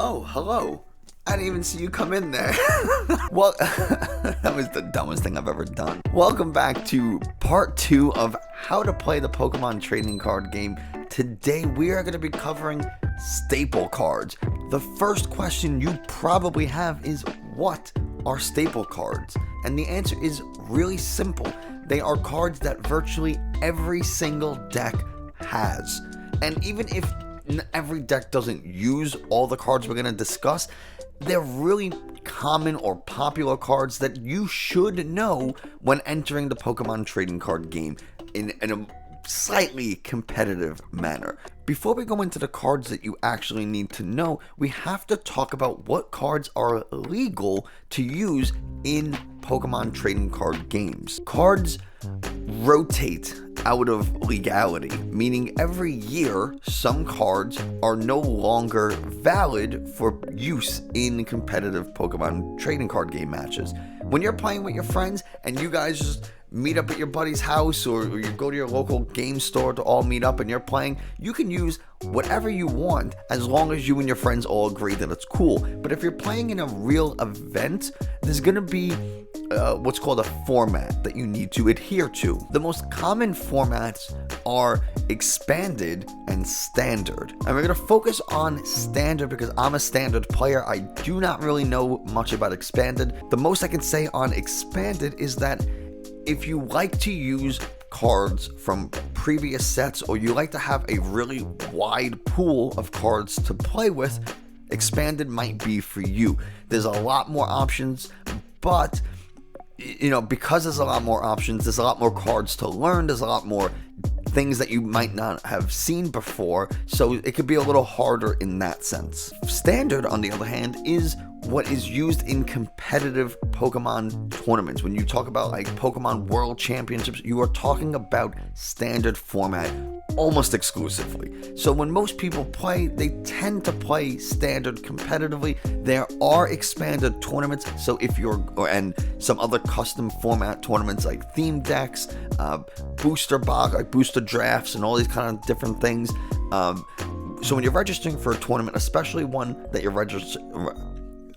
Oh, hello. I didn't even see you come in there. Well, that was the dumbest thing I've ever done. Welcome back to part 2 of how to play the Pokemon trading card game. Today we are going to be covering staple cards. The first question you probably have is, what are staple cards? And the answer is really simple. They are cards that virtually every single deck has. And even if every deck doesn't use all the cards we're going to discuss, they're really common or popular cards that you should know when entering the Pokemon trading card game in a slightly competitive manner. Before we go into the cards that you actually need to know, we have to talk about what cards are legal to use in Pokemon trading card games. Cards rotate out of legality, meaning every year some cards are no longer valid for use in competitive Pokemon trading card game matches. When you're playing with your friends and you guys just meet up at your buddy's house, or you go to your local game store to all meet up and you're playing, you can use whatever you want as long as you and your friends all agree that it's cool. But if you're playing in a real event, there's going to be what's called a format that you need to adhere to. The most common formats are expanded and standard. And we're going to focus on standard because I'm a standard player. I do not really know much about expanded. The most I can say on expanded is that if you like to use cards from previous sets, or you like to have a really wide pool of cards to play with, expanded might be for you. There's a lot more options, but because there's a lot more options, there's a lot more cards to learn, there's a lot more things that you might not have seen before, so it could be a little harder in that sense. Standard, on the other hand, is what is used in competitive Pokemon tournaments. When you talk about like Pokemon World Championships, you are talking about standard format almost exclusively. So when most people play, they tend to play standard competitively. There are expanded tournaments, so and some other custom format tournaments like theme decks, booster box, like booster drafts, and all these kind of different things. So when you're registering for a tournament, especially one that you're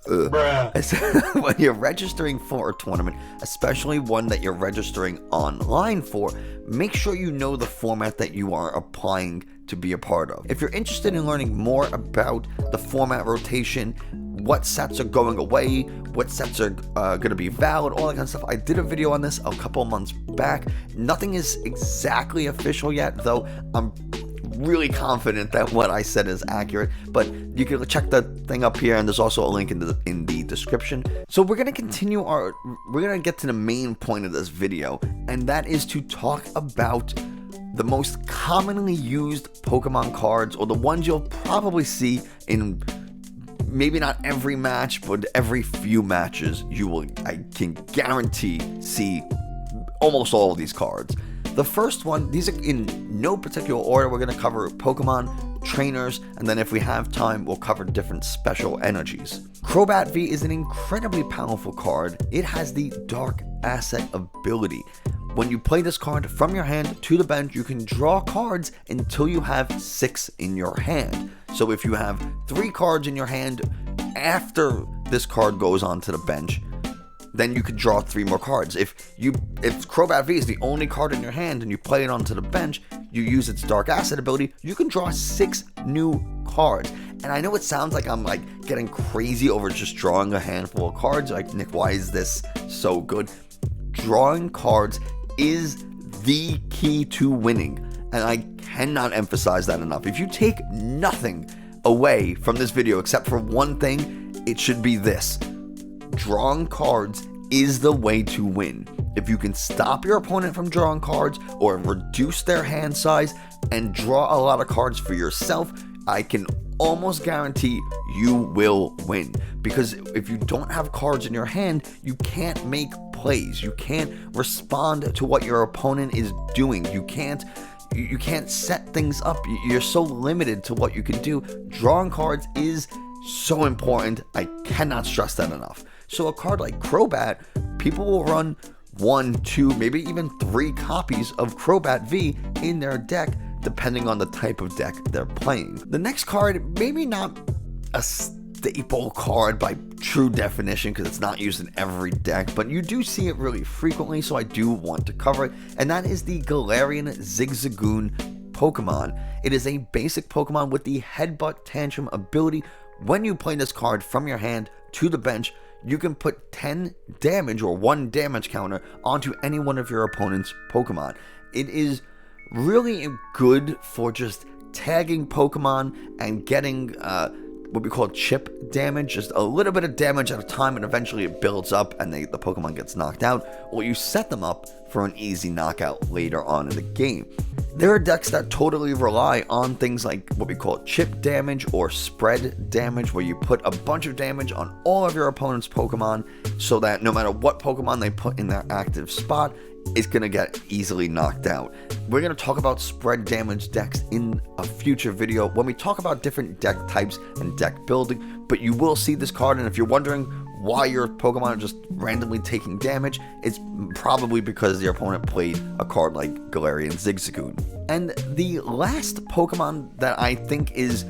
when you're registering for a tournament, especially one that you're registering online for, make sure you know the format that you are applying to be a part of. If you're interested in learning more about the format rotation, what sets are going away, what sets are going to be valid, all that kind of stuff, I did a video on this a couple of months back. Nothing is exactly official yet, though I'm really confident that what I said is accurate, but you can check the thing up here, and there's also a link in the description. So we're going to get to the main point of this video, and that is to talk about the most commonly used Pokemon cards, or the ones you'll probably see in maybe not every match, but every few matches I can guarantee see almost all of these cards. The first one, these are in no particular order. We're going to cover Pokemon, trainers, and then if we have time, we'll cover different special energies. Crobat V is an incredibly powerful card. It has the Dark Asset ability. When you play this card from your hand to the bench, you can draw cards until you have 6 in your hand. So if you have 3 cards in your hand after this card goes onto the bench, then you could draw 3 more cards. If Crobat V is the only card in your hand and you play it onto the bench, you use its Dark Asset ability, you can draw 6 new cards. And I know it sounds like I'm like getting crazy over just drawing a handful of cards. Like, Nick, why is this so good? Drawing cards is the key to winning, and I cannot emphasize that enough. If you take nothing away from this video except for one thing, it should be this: drawing cards is the way to win. If you can stop your opponent from drawing cards, or reduce their hand size and draw a lot of cards for yourself, I can almost guarantee you will win. Because if you don't have cards in your hand, you can't make plays. You can't respond to what your opponent is doing. You can't set things up. You're so limited to what you can do. Drawing cards is so important. I cannot stress that enough. So a card like Crobat, people will run 1, 2, maybe even 3 copies of Crobat V in their deck, depending on the type of deck they're playing. The next card, maybe not a staple card by true definition because it's not used in every deck, but you do see it really frequently, so I do want to cover it, and that is the Galarian Zigzagoon Pokemon. It is a basic Pokemon with the Headbutt Tantrum ability. When you play this card from your hand to the bench, you can put 10 damage or 1 damage counter onto any one of your opponent's Pokemon. It is really good for just tagging Pokemon and getting what we call chip damage, just a little bit of damage at a time, and eventually it builds up and the Pokemon gets knocked out, or you set them up for an easy knockout later on in the game. There are decks that totally rely on things like what we call chip damage or spread damage, where you put a bunch of damage on all of your opponent's Pokemon so that no matter what Pokemon they put in their active spot, it's going to get easily knocked out. We're going to talk about spread damage decks in a future video when we talk about different deck types and deck building, but you will see this card, and if you're wondering why your Pokemon are just randomly taking damage, it's probably because your opponent played a card like Galarian Zigzagoon. And the last Pokemon that I think is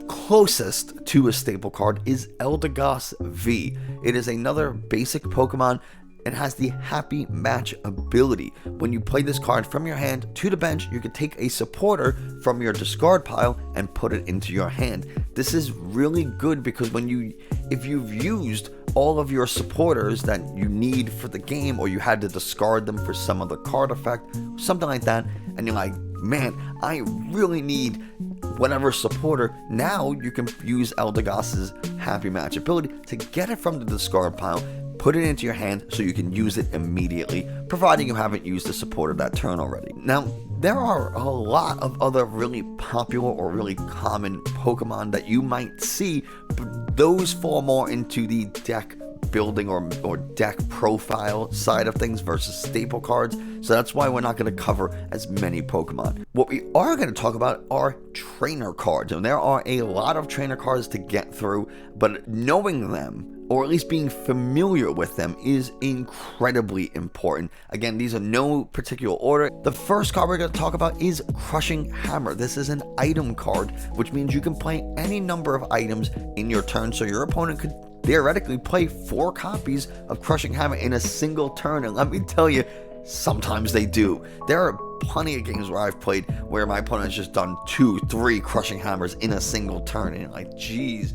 closest to a staple card is Eldegoss V. It is another basic Pokemon. It has the Happy Match ability. When you play this card from your hand to the bench, you can take a supporter from your discard pile and put it into your hand. This is really good because if you've used all of your supporters that you need for the game, or you had to discard them for some other card effect, something like that, and you're like, man, I really need whatever supporter, now you can use Eldegoss's Happy Match ability to get it from the discard pile, put it into your hand so you can use it immediately, providing you haven't used the supporter that turn already. Now, there are a lot of other really popular or really common Pokemon that you might see, but those fall more into the deck building or deck profile side of things versus staple cards, so that's why we're not going to cover as many Pokemon. What we are going to talk about are trainer cards, and there are a lot of trainer cards to get through, but knowing them, or at least being familiar with them, is incredibly important. Again, these are no particular order. The first card we're going to talk about is Crushing Hammer. This is an item card, which means you can play any number of items in your turn, so your opponent could theoretically play 4 copies of Crushing Hammer in a single turn, and let me tell you, sometimes they do. There are plenty of games where I've played where my opponent has just done 2, 3 Crushing Hammers in a single turn, and you're like, geez,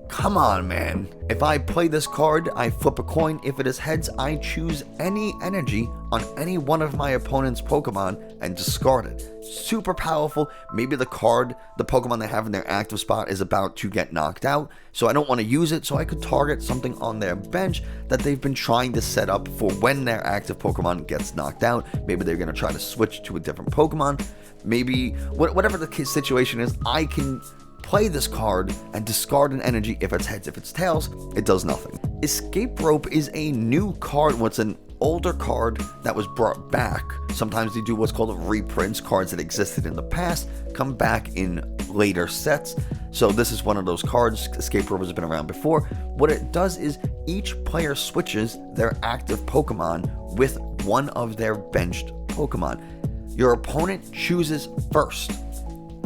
come on, man. If I play this card, I flip a coin. If it is heads, I choose any energy on any one of my opponent's Pokemon and discard it. Super powerful. Maybe the Pokemon they have in their active spot is about to get knocked out, so I don't want to use it, so I could target something on their bench that they've been trying to set up for when their active Pokemon gets knocked out. Maybe they're going to try to switch to a different Pokemon. Maybe, whatever the situation is, I can play this card and discard an energy if it's heads. If it's tails, it does nothing. Escape Rope is a new card. What's an older card that was brought back. Sometimes they do what's called reprints. Cards that existed in the past come back in later sets. So this is one of those cards. Escape Rope has been around before. What it does is each player switches their active Pokemon with one of their benched Pokemon. Your opponent chooses first,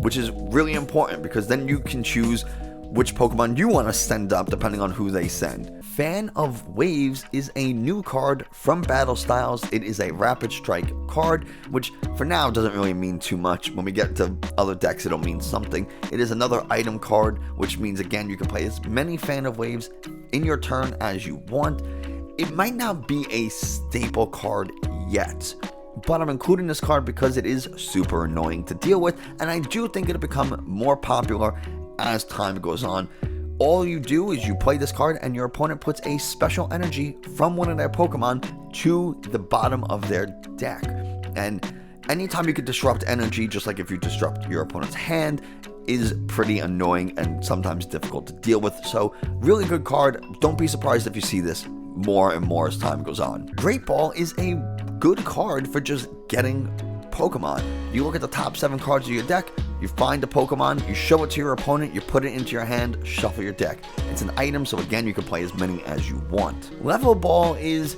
which is really important because then you can choose which Pokemon you want to send up depending on who they send. Fan of Waves is a new card from Battle Styles. It is a Rapid Strike card, which for now doesn't really mean too much. When we get to other decks, it'll mean something. It is another item card, which means again you can play as many Fan of Waves in your turn as you want. It might not be a staple card yet, but I'm including this card because it is super annoying to deal with, and I do think it'll become more popular as time goes on. All you do is you play this card and your opponent puts a special energy from one of their Pokemon to the bottom of their deck. And anytime you could disrupt energy, just like if you disrupt your opponent's hand, is pretty annoying and sometimes difficult to deal with. So really good card. Don't be surprised if you see this more and more as time goes on. Great Ball is a good card for just getting Pokemon. You look at the top 7 cards of your deck, you find a Pokemon, you show it to your opponent, you put it into your hand, shuffle your deck. It's an item, so again, you can play as many as you want. Level Ball is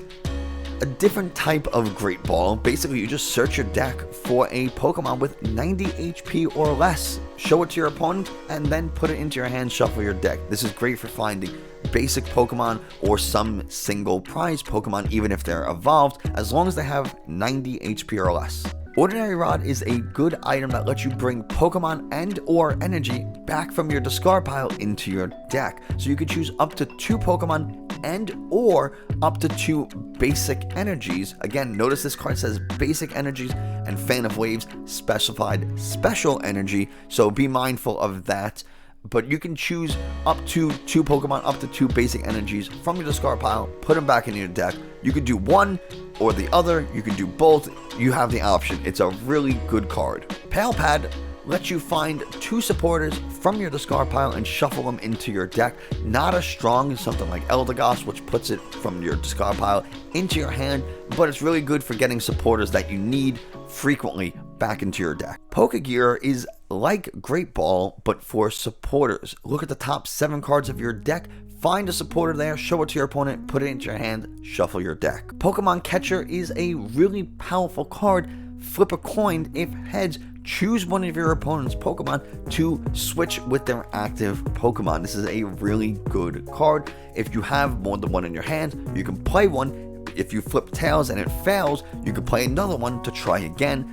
a different type of Great Ball. Basically, you just search your deck for a Pokemon with 90 HP or less, show it to your opponent, and then put it into your hand, shuffle your deck. This is great for finding basic Pokemon or some single prize Pokemon, even if they're evolved, as long as they have 90 HP or less. Ordinary Rod is a good item that lets you bring Pokemon and or energy back from your discard pile into your deck. So you can choose up to 2 Pokemon and or up to 2 basic energies. Again, notice this card says basic energies and Fan of Waves specified special energy, so be mindful of that. But you can choose up to 2 Pokemon, up to 2 basic energies from your discard pile, put them back into your deck. You can do one or the other, you can do both, you have the option. It's a really good card. Pal Pad lets you find 2 supporters from your discard pile and shuffle them into your deck. Not as strong as something like Eldegoss, which puts it from your discard pile into your hand, but it's really good for getting supporters that you need frequently back into your deck. Pokegear is like Great Ball, but for supporters. Look at the top 7 cards of your deck, find a supporter there, show it to your opponent, put it into your hand, shuffle your deck. Pokemon Catcher is a really powerful card. Flip a coin. If heads, choose one of your opponent's Pokemon to switch with their active Pokemon. This is a really good card. If you have more than one in your hand, you can play one. If you flip tails and it fails, you can play another one to try again.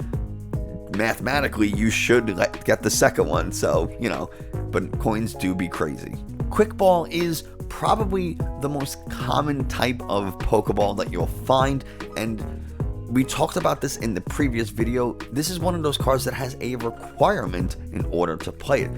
Mathematically, you should get the second one, so, but coins do be crazy. Quick Ball is probably the most common type of Pokeball that you'll find, and we talked about this in the previous video. This is one of those cards that has a requirement in order to play it.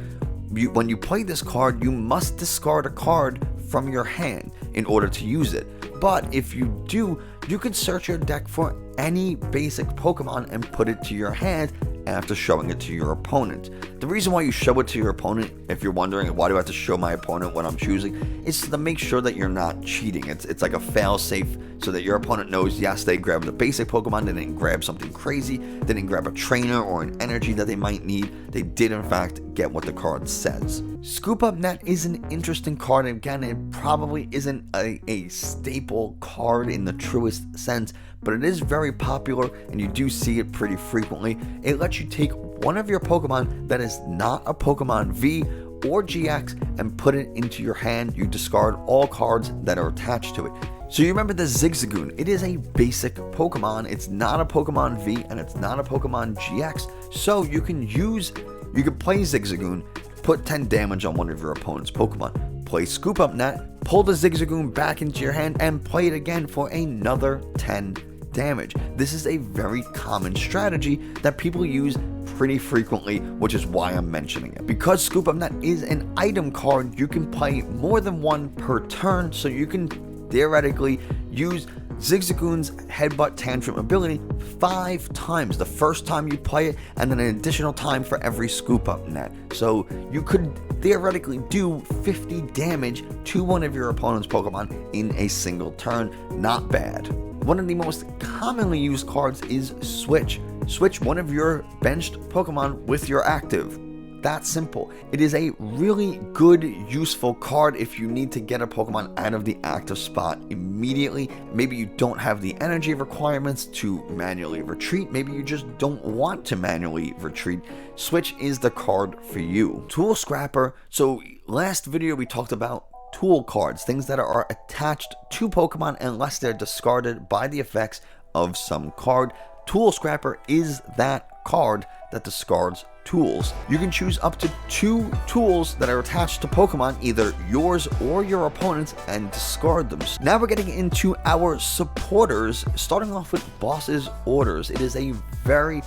When you play this card, you must discard a card from your hand in order to use it. But if you do, you can search your deck for any basic Pokemon and put it to your hand after showing it to your opponent. The reason why you show it to your opponent, if you're wondering why do I have to show my opponent what I'm choosing, is to make sure that you're not cheating. It's like a fail-safe so that your opponent knows, yes, they grabbed a basic Pokemon, they didn't grab something crazy, they didn't grab a trainer or an energy that they might need. They did in fact get what the card says. Scoop Up Net is an interesting card. Again, it probably isn't a staple card in the truest sense, but it is very popular and you do see it pretty frequently. It lets you take one of your Pokemon that is not a Pokemon V or GX and put it into your hand. You discard all cards that are attached to it. So you remember the Zigzagoon. It is a basic Pokemon. It's not a Pokemon V and it's not a Pokemon GX. So you can play Zigzagoon, put 10 damage on one of your opponent's Pokemon, play Scoop Up Net, pull the Zigzagoon back into your hand, and play it again for another 10 damage. This is a very common strategy that people use pretty frequently, which is why I'm mentioning it. Because Scoop Up Net is an item card, you can play more than one per turn, so you can theoretically use Zigzagoon's Headbutt Tantrum ability 5 times. The first time you play it, and then an additional time for every Scoop Up Net. So you could theoretically do 50 damage to one of your opponent's Pokemon in a single turn. Not bad. One of the most commonly used cards is Switch. Switch one of your benched Pokemon with your active. That simple. It is a really good, useful card if you need to get a Pokemon out of the active spot immediately. Maybe you don't have the energy requirements to manually retreat. Maybe you just don't want to manually retreat. Switch is the card for you. Tool Scrapper. So last video we talked about tool cards, things that are attached to Pokemon unless they're discarded by the effects of some card. Tool Scrapper is that card that discards tools. You can choose up to 2 tools that are attached to Pokemon, either yours or your opponent's, and discard them. Now we're getting into our supporters, starting off with Boss's Orders. It is a very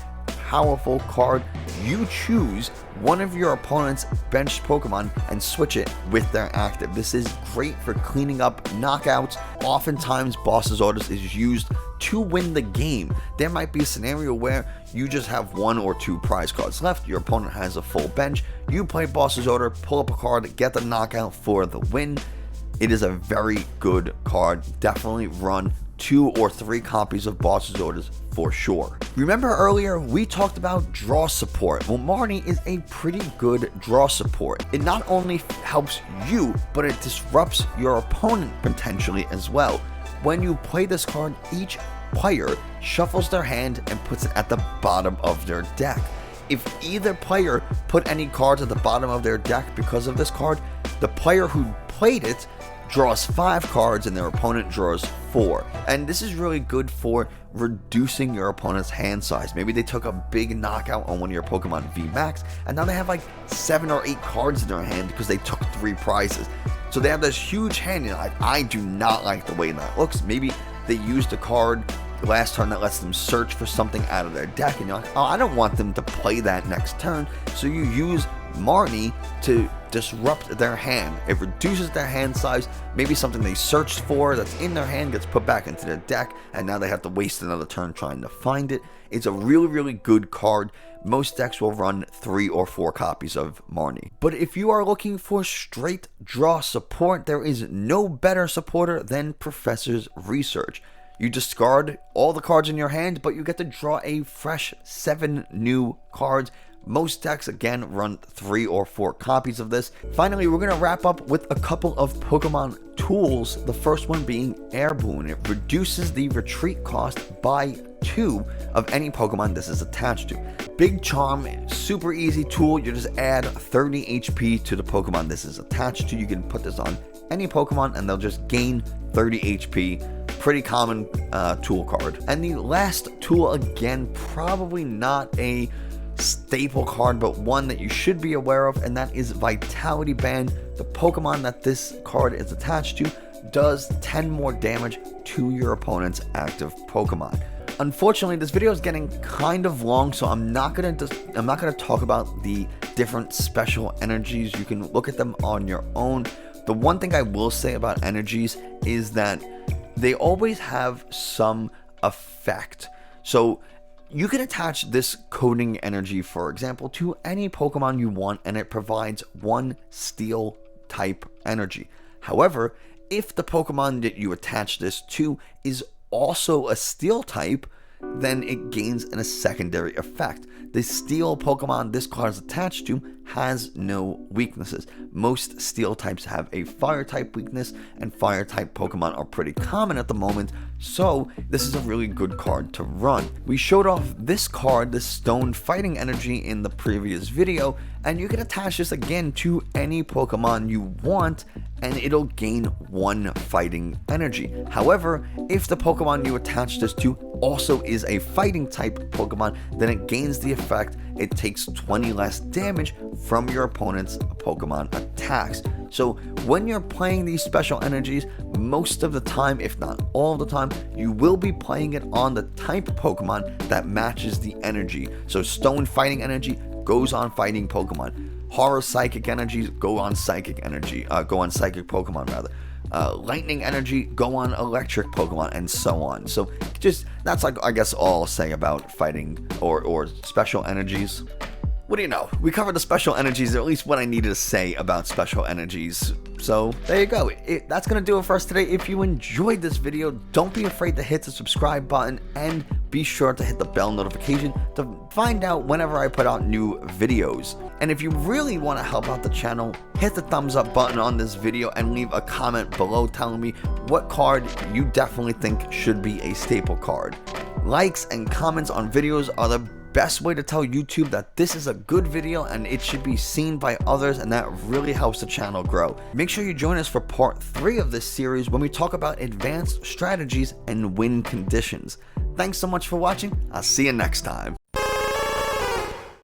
powerful card. You choose one of your opponent's benched Pokemon and switch it with their active. This is great for cleaning up knockouts. Oftentimes, Boss's Orders is used to win the game. There might be a scenario where you just have 1 or 2 prize cards left, your opponent has a full bench, you play Boss's Order, pull up a card, get the knockout for the win. It is a very good card. Definitely run 2 or 3 copies of Boss's Orders for sure. Remember earlier we talked about draw support. Well, Marnie is a pretty good draw support. It not only helps you, but it disrupts your opponent potentially as well. When you play this card, each player shuffles their hand and puts it at the bottom of their deck. If either player put any cards at the bottom of their deck because of this card, the player who played it draws 5 cards and their opponent draws 4. And this is really good for reducing your opponent's hand size. Maybe they took a big knockout on one of your Pokemon VMAX and now they have like 7 or 8 cards in their hand because they took 3 prizes. So they have this huge hand, and like, I do not like the way that looks. Maybe they used a card last turn that lets them search for something out of their deck, and you're like, oh, I don't want them to play that next turn. So you use Marnie to disrupt their hand. It reduces their hand size. Maybe something they searched for that's in their hand gets put back into their deck, and now they have to waste another turn trying to find it. It's a really, really good card. Most decks will run 3 or 4 copies of Marnie. But if you are looking for straight draw support, there is no better supporter than Professor's Research. You discard all the cards in your hand, but you get to draw a fresh 7 new cards. Most decks, again, run 3 or 4 copies of this. Finally, we're going to wrap up with a couple of Pokemon tools. The first one being Air Boon. It reduces the retreat cost by 2 of any Pokemon this is attached to. Big Charm, super easy tool. You just add 30 HP to the Pokemon this is attached to. You can put this on any Pokemon and they'll just gain 30 HP. Pretty common tool card. And the last tool, again, probably not a staple card, but one that you should be aware of, and that is Vitality Band. The Pokemon that this card is attached to does 10 more damage to your opponent's active Pokemon. Unfortunately, this video is getting kind of long, so I'm not gonna talk about the different special energies. You can look at them on your own. The one thing I will say about energies is that they always have some effect. So you can attach this coding energy, for example, to any Pokemon you want, and it provides 1 steel type energy. However, if the Pokemon that you attach this to is also a steel type, then it gains a secondary effect. The steel Pokemon this card is attached to has no weaknesses. Most steel types have a fire type weakness, and fire type Pokemon are pretty common at the moment, so this is a really good card to run. We showed off this card, the Stone Fighting Energy, in the previous video, and you can attach this again to any Pokemon you want, and it'll gain 1 fighting energy. However, if the Pokemon you attach this to also is a fighting type Pokemon, then it gains the effect. It takes 20 less damage from your opponent's Pokemon attacks. So when you're playing these special energies, most of the time, if not all the time, you will be playing it on the type Pokemon that matches the energy. So Stone Fighting Energy goes on fighting Pokemon. Horror Psychic Energies go on psychic Pokemon rather. Lightning Energy go on electric Pokemon, and so on. So just that's like, I guess, all I'll say about fighting or special energies. What do you know? We covered the special energies, or at least what I needed to say about special energies. So there you go. That's going to do it for us today. If you enjoyed this video, don't be afraid to hit the subscribe button, and be sure to hit the bell notification to find out whenever I put out new videos. And if you really want to help out the channel, hit the thumbs up button on this video and leave a comment below telling me what card you definitely think should be a staple card. Likes and comments on videos are the best way to tell YouTube that this is a good video and it should be seen by others, and that really helps the channel grow. Make sure you join us for part 3 of this series when we talk about advanced strategies and win conditions. Thanks so much for watching. I'll see you next time.